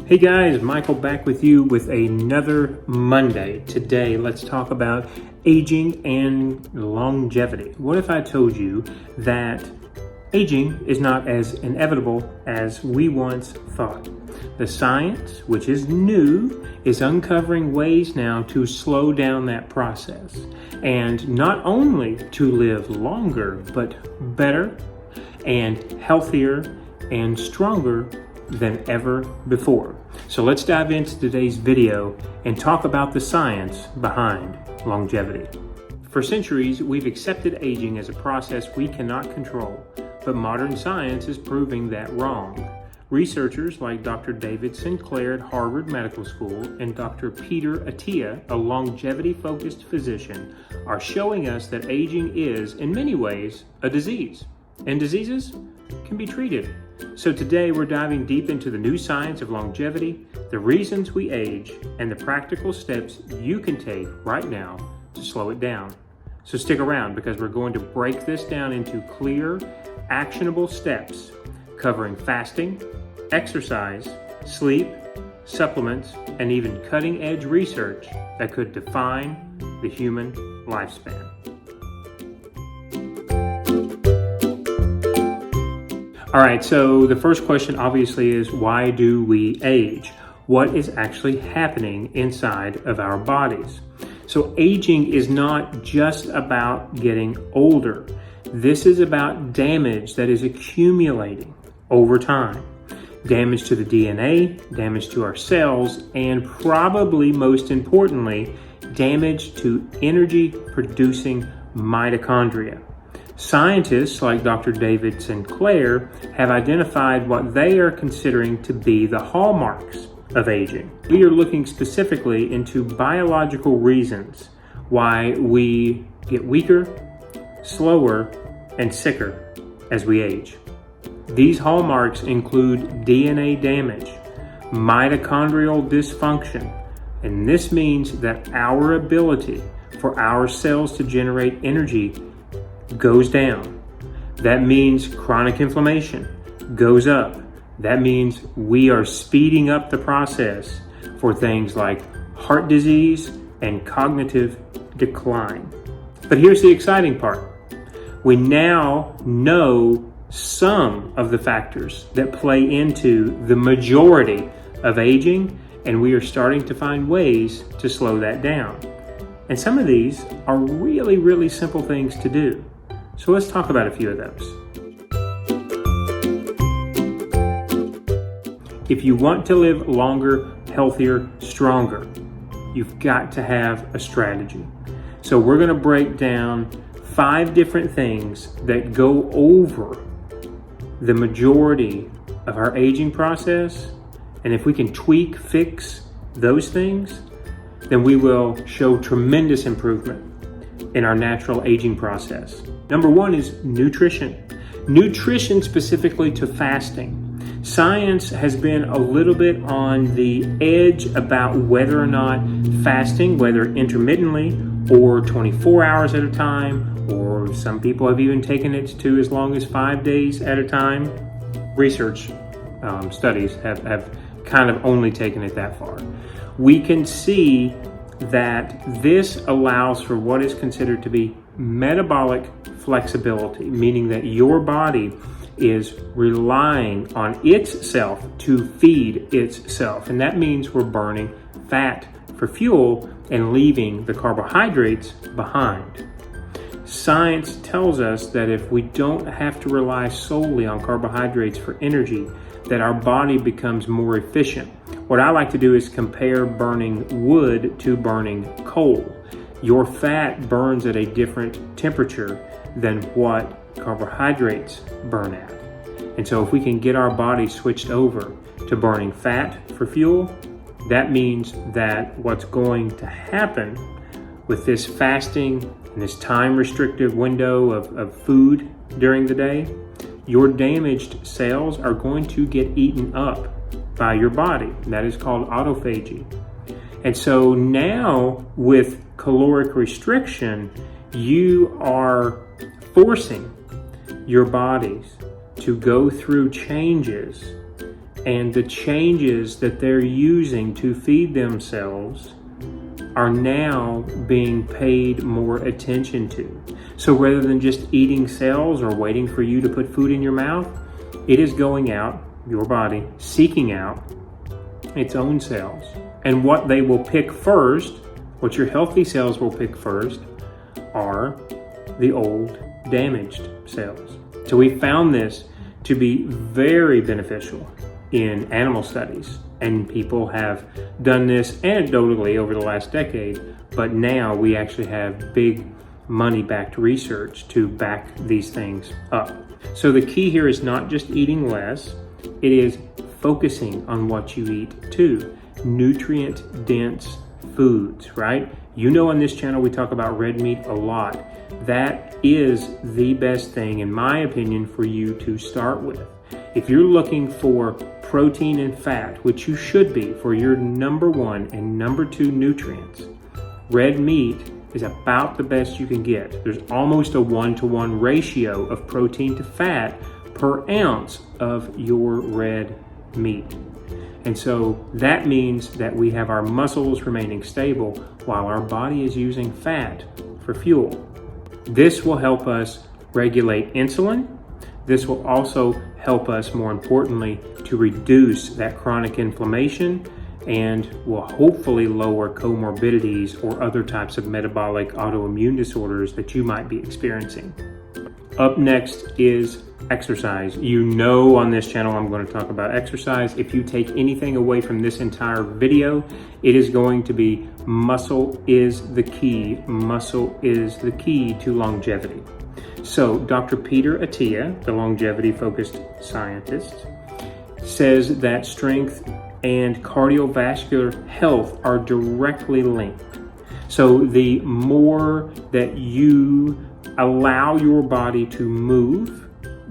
Hey guys, Michael back with you with another Monday. Today, let's talk about aging and longevity. What if I told you that aging is not as inevitable as we once thought? The science, which is new, is uncovering ways now to slow down that process and not only to live longer, but better and healthier and stronger than ever before. So let's dive into today's video and talk about the science behind longevity. For centuries, we've accepted aging as a process we cannot control, but modern science is proving that wrong. Researchers like Dr. David Sinclair at Harvard Medical School and Dr. Peter Attia, a longevity-focused physician, are showing us that aging is, in many ways, a disease, and diseases can be treated. So today we're diving deep into the new science of longevity, the reasons we age, and the practical steps you can take right now to slow it down. So stick around because we're going to break this down into clear, actionable steps covering fasting, exercise, sleep, supplements, and even cutting-edge research that could define the human lifespan. All right, so the first question obviously is, why do we age? What is actually happening inside of our bodies? So aging is not just about getting older. This is about damage that is accumulating over time. Damage to the DNA, damage to our cells, and probably most importantly, damage to energy-producing mitochondria. Scientists like Dr. David Sinclair have identified what they are considering to be the hallmarks of aging. We are looking specifically into biological reasons why we get weaker, slower, and sicker as we age. These hallmarks include DNA damage, mitochondrial dysfunction, and this means that our ability for our cells to generate energy goes down. That means chronic inflammation goes up. That means we are speeding up the process for things like heart disease and cognitive decline. But here's the exciting part. We now know some of the factors that play into the majority of aging, and we are starting to find ways to slow that down. And some of these are really, really simple things to do. So let's talk about a few of those. If you want to live longer, healthier, stronger, you've got to have a strategy. So we're going to break down 5 different things that go over the majority of our aging process. And if we can tweak, fix those things, then we will show tremendous improvement in our natural aging process. Number 1 is nutrition. Nutrition specifically to fasting. Science has been a little bit on the edge about whether or not fasting, whether intermittently or 24 hours at a time, or some people have even taken it to as long as 5 days at a time. Research studies have kind of only taken it that far. We can see that this allows for what is considered to be metabolic flexibility, meaning that your body is relying on itself to feed itself. And that means we're burning fat for fuel and leaving the carbohydrates behind. Science tells us that if we don't have to rely solely on carbohydrates for energy, that our body becomes more efficient. What I like to do is compare burning wood to burning coal. Your fat burns at a different temperature than what carbohydrates burn at. And so if we can get our body switched over to burning fat for fuel, that means that what's going to happen with this fasting and this time restrictive window of food during the day, your damaged cells are going to get eaten up by your body. That is called autophagy. And so now with caloric restriction, you are forcing your bodies to go through changes and the changes that they're using to feed themselves are now being paid more attention to. So rather than just eating cells or waiting for you to put food in your mouth, it is going out, your body, seeking out its own cells. And what they will pick first, what your healthy cells will pick first, are the old, damaged cells. So we found this to be very beneficial in animal studies, and people have done this anecdotally over the last decade, but now we actually have big money-backed research to back these things up. So the key here is not just eating less, it is focusing on what you eat too. Nutrient-dense foods, right? You know, on this channel we talk about red meat a lot. That is the best thing, in my opinion, for you to start with. If you're looking for protein and fat, which you should be for your number 1 and number 2 nutrients, red meat is about the best you can get. There's almost a 1-to-1 ratio of protein to fat per ounce of your red meat. And so that means that we have our muscles remaining stable while our body is using fat for fuel. This will help us regulate insulin. This will also help us, more importantly, to reduce that chronic inflammation and will hopefully lower comorbidities or other types of metabolic autoimmune disorders that you might be experiencing. Up next is exercise. You know, on this channel I'm going to talk about exercise. If you take anything away from this entire video, it is going to be muscle is the key. Muscle is the key to longevity. So Dr. Peter Attia, the longevity-focused scientist, says that strength and cardiovascular health are directly linked. So the more that you allow your body to move,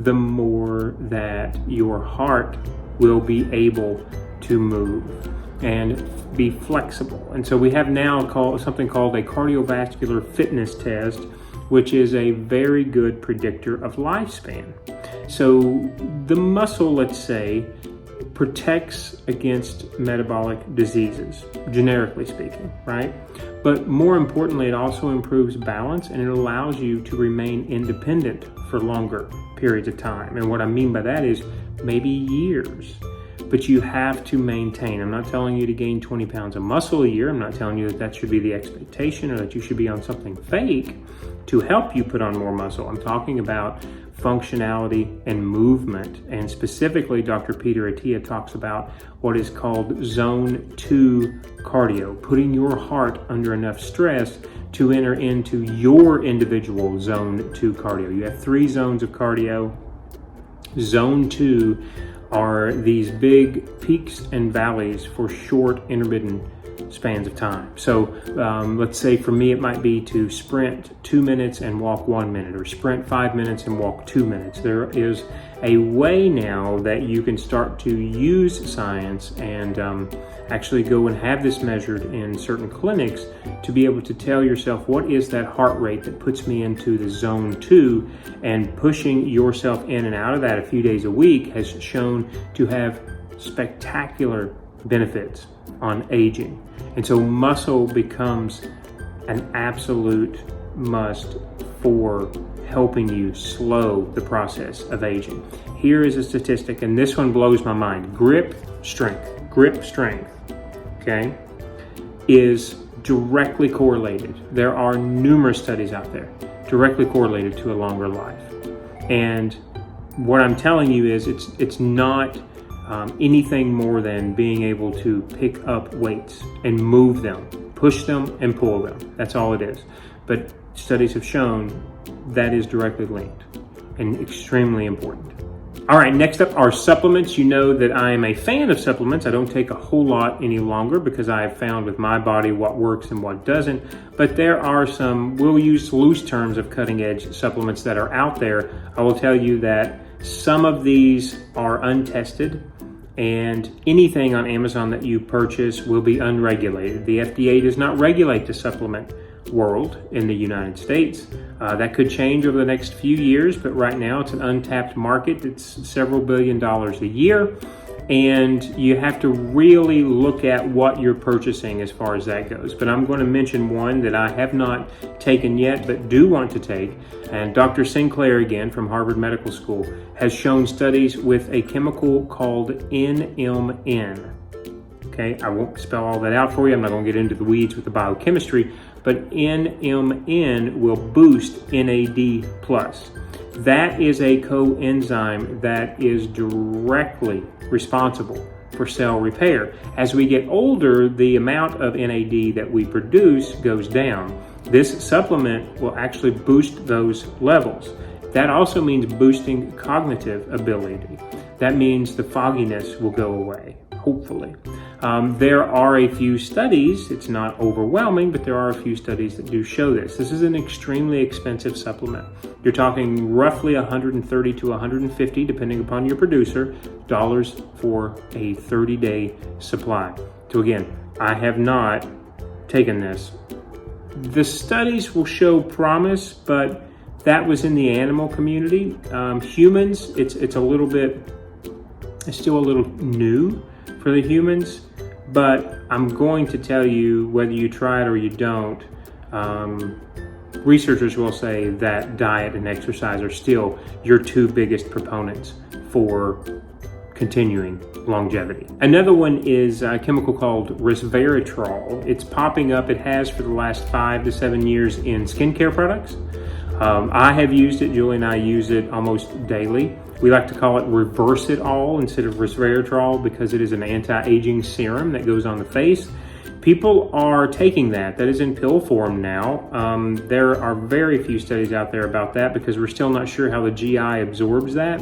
the more that your heart will be able to move and be flexible. And so we have now something called a cardiovascular fitness test, which is a very good predictor of lifespan. So the muscle, let's say, protects against metabolic diseases, generically speaking, right? But more importantly, it also improves balance and it allows you to remain independent for longer periods of time. And what I mean by that is maybe years, but you have to maintain. I'm not telling you to gain 20 pounds of muscle a year. I'm not telling you that should be the expectation or that you should be on something fake to help you put on more muscle. I'm talking about functionality and movement. And specifically, Dr. Peter Attia talks about what is called zone 2 cardio, putting your heart under enough stress to enter into your individual zone 2 cardio. You have 3 zones of cardio. Zone 2 are these big peaks and valleys for short intermittent spans of time. So let's say for me it might be to sprint 2 minutes and walk 1 minute, or sprint 5 minutes and walk 2 minutes. There is a way now that you can start to use science and actually go and have this measured in certain clinics to be able to tell yourself what is that heart rate that puts me into the zone 2, and pushing yourself in and out of that a few days a week has shown to have spectacular benefits on aging. And so muscle becomes an absolute must for helping you slow the process of aging. Here is a statistic, and this one blows my mind. Grip strength, okay, is directly correlated. There are numerous studies out there directly correlated to a longer life. And what I'm telling you is it's not anything more than being able to pick up weights and move them, push them and pull them. That's all it is. But studies have shown that is directly linked and extremely important. All right, next up are supplements. You know that I am a fan of supplements. I don't take a whole lot any longer because I have found with my body what works and what doesn't. But there are some, we'll use loose terms of cutting edge supplements that are out there. I will tell you that some of these are untested, and anything on Amazon that you purchase will be unregulated. The FDA does not regulate the supplement world in the United States. That could change over the next few years, but right now it's an untapped market. It's several $billions a year. And you have to really look at what you're purchasing as far as that goes. But I'm going to mention one that I have not taken yet, but do want to take. And Dr. Sinclair, again, from Harvard Medical School, has shown studies with a chemical called NMN. Okay, I won't spell all that out for you. I'm not going to get into the weeds with the biochemistry, but NMN will boost NAD+. That is a coenzyme that is directly responsible for cell repair. As we get older, the amount of NAD that we produce goes down. This supplement will actually boost those levels. That also means boosting cognitive ability. That means the fogginess will go away, hopefully. There are a few studies, it's not overwhelming, but there are a few studies that do show this. This is an extremely expensive supplement. You're talking roughly $130 to $150, depending upon your producer, dollars for a 30-day supply. So again, I have not taken this. The studies will show promise, but that was in the animal community. Humans, it's still a little new for the humans, but I'm going to tell you, whether you try it or you don't, researchers will say that diet and exercise are still your two biggest proponents for continuing longevity. Another one is a chemical called resveratrol. It's popping up, it has for the last 5 to 7 years in skincare products. I have used it, Julie and I use it almost daily. We like to call it Reverse It All instead of resveratrol because it is an anti-aging serum that goes on the face. People are taking that. That is in pill form now. There are very few studies out there about that because we're still not sure how the GI absorbs that.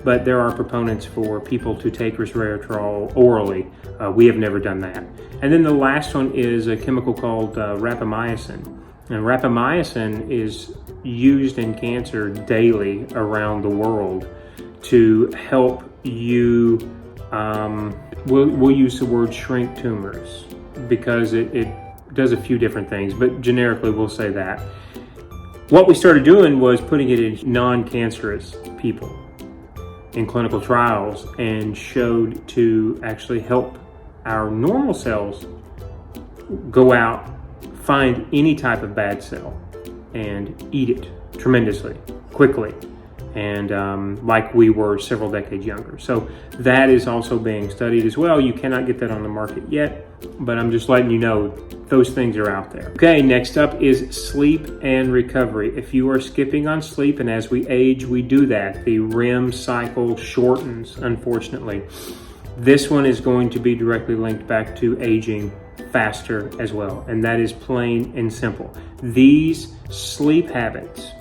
But there are proponents for people to take resveratrol orally. We have never done that. And then the last one is a chemical called rapamycin. And rapamycin is used in cancer daily around the world to help you, we'll use the word shrink tumors because it does a few different things, but generically we'll say that. What we started doing was putting it in non-cancerous people in clinical trials and showed to actually help our normal cells go out, find any type of bad cell and eat it tremendously, quickly, and like we were several decades younger. So that is also being studied as well. You cannot get that on the market yet, but I'm just letting you know those things are out there. Okay, next up is sleep and recovery. If you are skipping on sleep, and as we age, we do that, the REM cycle shortens, unfortunately. This one is going to be directly linked back to aging faster as well, and that is plain and simple. These sleep habits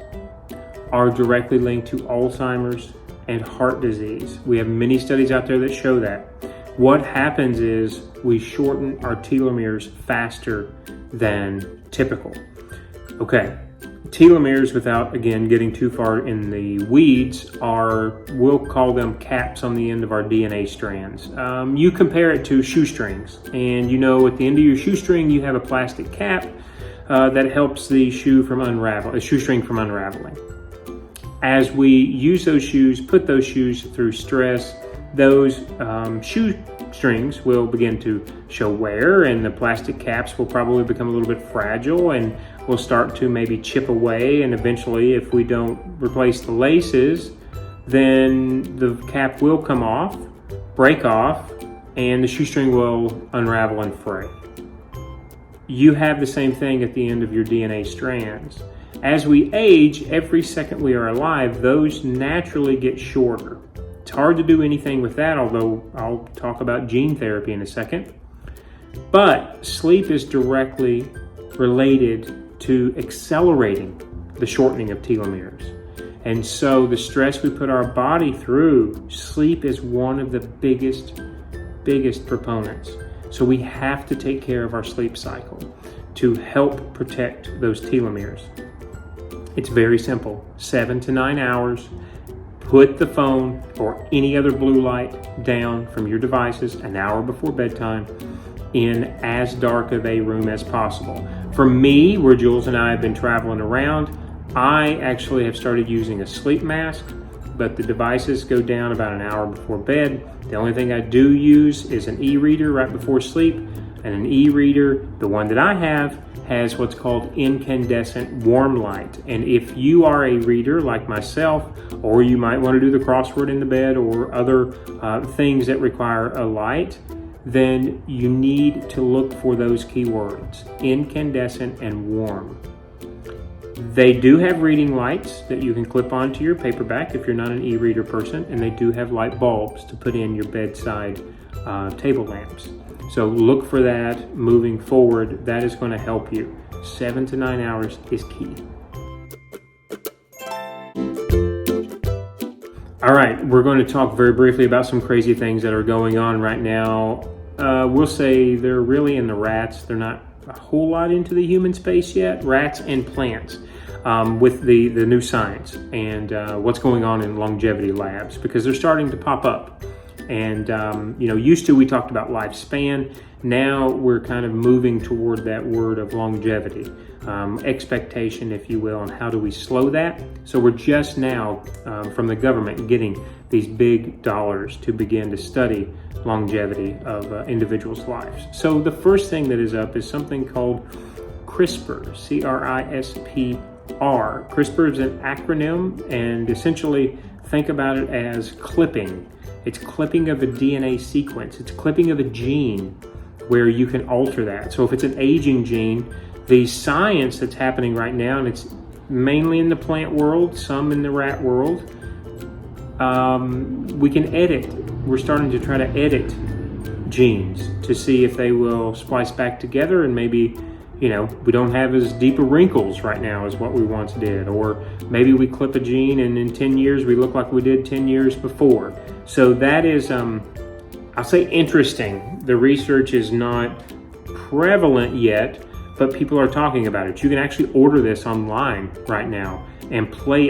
are directly linked to Alzheimer's and heart disease. We have many studies out there that show that. What happens is we shorten our telomeres faster than typical. Okay, telomeres, without again getting too far in the weeds, are, we'll call them caps on the end of our DNA strands. You compare it to shoestrings, and you know at the end of your shoestring you have a plastic cap that helps the shoestring from unraveling. As we use those shoes, put those shoes through stress, those shoestrings will begin to show wear, and the plastic caps will probably become a little bit fragile and will start to maybe chip away, and eventually, if we don't replace the laces, then the cap will come off, break off, and the shoestring will unravel and fray. You have the same thing at the end of your DNA strands. As we age, every second we are alive, those naturally get shorter. It's hard to do anything with that, although I'll talk about gene therapy in a second. But sleep is directly related to accelerating the shortening of telomeres. And so the stress we put our body through, sleep is one of the biggest proponents. So we have to take care of our sleep cycle to help protect those telomeres. It's very simple, 7 to 9 hours. Put the phone or any other blue light down from your devices an hour before bedtime in as dark of a room as possible. For me, where Jules and I have been traveling around, I actually have started using a sleep mask but the devices go down about an hour before bed. The only thing I do use is an e-reader right before sleep, and an e-reader, the one that I have, has what's called incandescent warm light. And if you are a reader like myself, or you might want to do the crossword in the bed or other things that require a light, then you need to look for those keywords, incandescent and warm. They do have reading lights that you can clip onto your paperback if you're not an e-reader person, and they do have light bulbs to put in your bedside table lamps. So look for that moving forward. That is going to help you. 7 to 9 hours is key. All right, we're going to talk very briefly about some crazy things that are going on right now. We'll say they're really in the rats. They're not a whole lot into the human space yet. Rats and plants with the new science and what's going on in longevity labs, because they're starting to pop up. And, used to we talked about lifespan. Now we're kind of moving toward that word of longevity, expectation, if you will, and how do we slow that? So we're just now, from the government, getting these big dollars to begin to study longevity of individuals' lives. So the first thing that is up is something called CRISPR, C-R-I-S-P-R. CRISPR is an acronym, and essentially think about it as clipping. It's clipping of a DNA sequence. It's clipping of a gene where you can alter that. So if it's an aging gene, the science that's happening right now, and it's mainly in the plant world, some in the rat world, we can edit. We're starting to try to edit genes to see if they will splice back together, and maybe, we don't have as deep of wrinkles right now as what we once did. Or maybe we clip a gene and in 10 years we look like we did 10 years before. So that is, I'll say, interesting. The research is not prevalent yet, but people are talking about it. You can actually order this online right now and play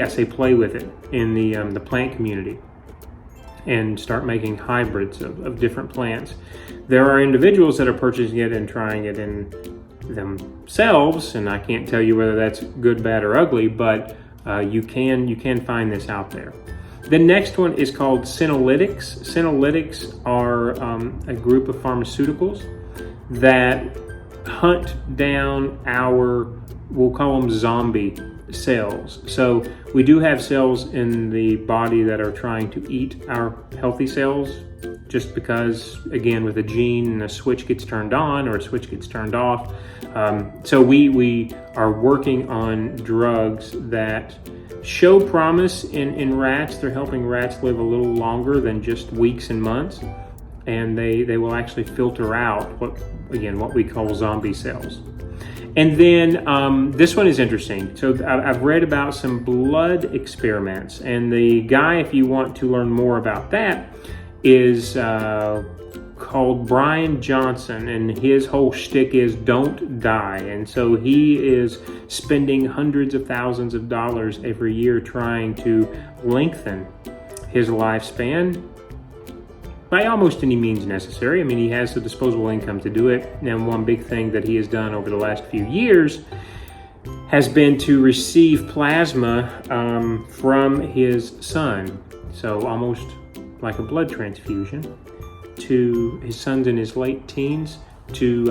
with it in the plant community and start making hybrids of different plants. There are individuals that are purchasing it and trying it in themselves, and I can't tell you whether that's good, bad, or ugly, but you can find this out there. The next one is called Senolytics. Senolytics are a group of pharmaceuticals that hunt down we'll call them zombie cells. So we do have cells in the body that are trying to eat our healthy cells, just because, again, with a gene and a switch gets turned on or a switch gets turned off. So we are working on drugs that show promise in rats. They're helping rats live a little longer than just weeks and months, and they will actually filter out what we call zombie cells. And then this one is interesting. So I've read about some blood experiments, and the guy, if you want to learn more about that, is called Brian Johnson, and his whole shtick is don't die. And so he is spending hundreds of thousands of dollars every year trying to lengthen his lifespan by almost any means necessary. I mean, he has the disposable income to do it. And one big thing that he has done over the last few years has been to receive plasma from his son. So almost like a blood transfusion to his son's in his late teens to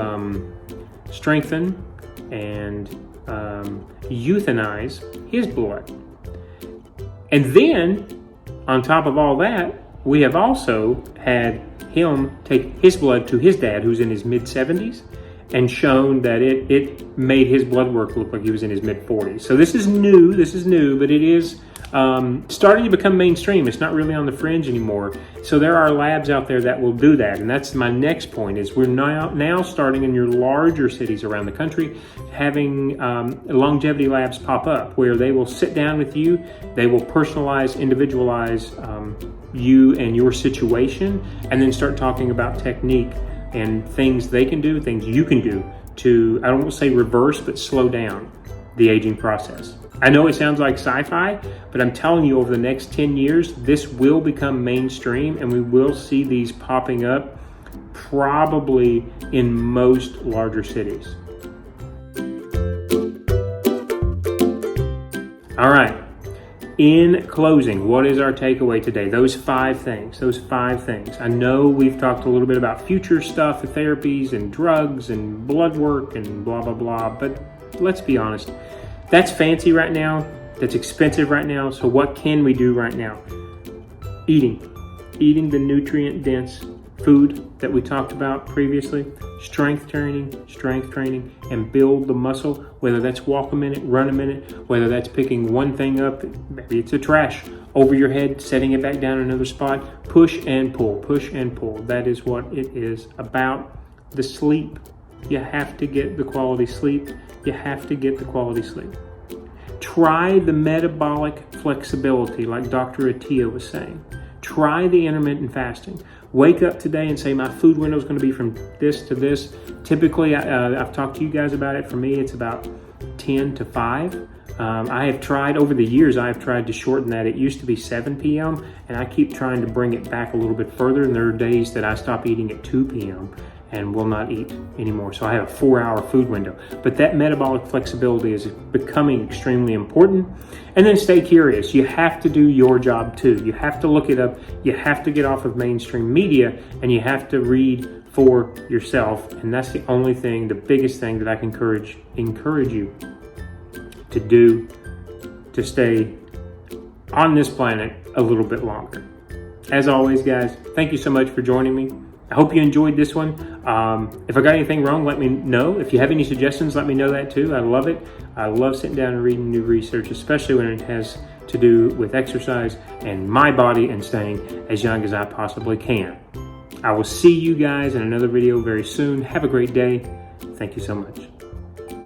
strengthen and euthanize his blood. And then, on top of all that, we have also had him take his blood to his dad, who's in his mid-70s, and shown that it made his blood work look like he was in his mid-40s. So this is new, but it is starting to become mainstream. It's not really on the fringe anymore. So there are labs out there that will do that. And that's my next point, is we're now starting in your larger cities around the country having longevity labs pop up where they will sit down with you. They will personalize, individualize you and your situation, and then start talking about technique and things they can do, things you can do to, I don't want to say reverse, but slow down the aging process. I know it sounds like sci-fi, but I'm telling you, over the next 10 years, this will become mainstream, and we will see these popping up probably in most larger cities. All right. In closing, what is our takeaway today? Those 5 things. I know we've talked a little bit about future stuff, therapies and drugs and blood work and blah, blah, blah. But let's be honest. That's fancy right now. That's expensive right now. So what can we do right now? Eating the nutrient-dense food that we talked about previously, strength training, and build the muscle, whether that's walk a minute, run a minute, whether that's picking one thing up, maybe it's a trash over your head, setting it back down in another spot, push and pull. That is what it is about. The sleep. You have to get the quality sleep. Try the metabolic flexibility, like Dr. Attia was saying. Try the intermittent fasting. Wake up today and say, my food window is going to be from this to this. Typically, I've talked to you guys about it. For me, it's about 10 to 5. I have tried over the years, to shorten that. It used to be 7 p.m. and I keep trying to bring it back a little bit further. And there are days that I stop eating at 2 p.m. and will not eat anymore. So I have a 4-hour food window. But that metabolic flexibility is becoming extremely important. And then stay curious. You have to do your job too. You have to look it up. You have to get off of mainstream media, and you have to read for yourself. And that's the only thing, the biggest thing that I can encourage you to do to stay on this planet a little bit longer. As always, guys, thank you so much for joining me. I hope you enjoyed this one. If I got anything wrong, let me know. If you have any suggestions, let me know that too. I love it. I love sitting down and reading new research, especially when it has to do with exercise and my body and staying as young as I possibly can. I will see you guys in another video very soon. Have a great day. Thank you so much.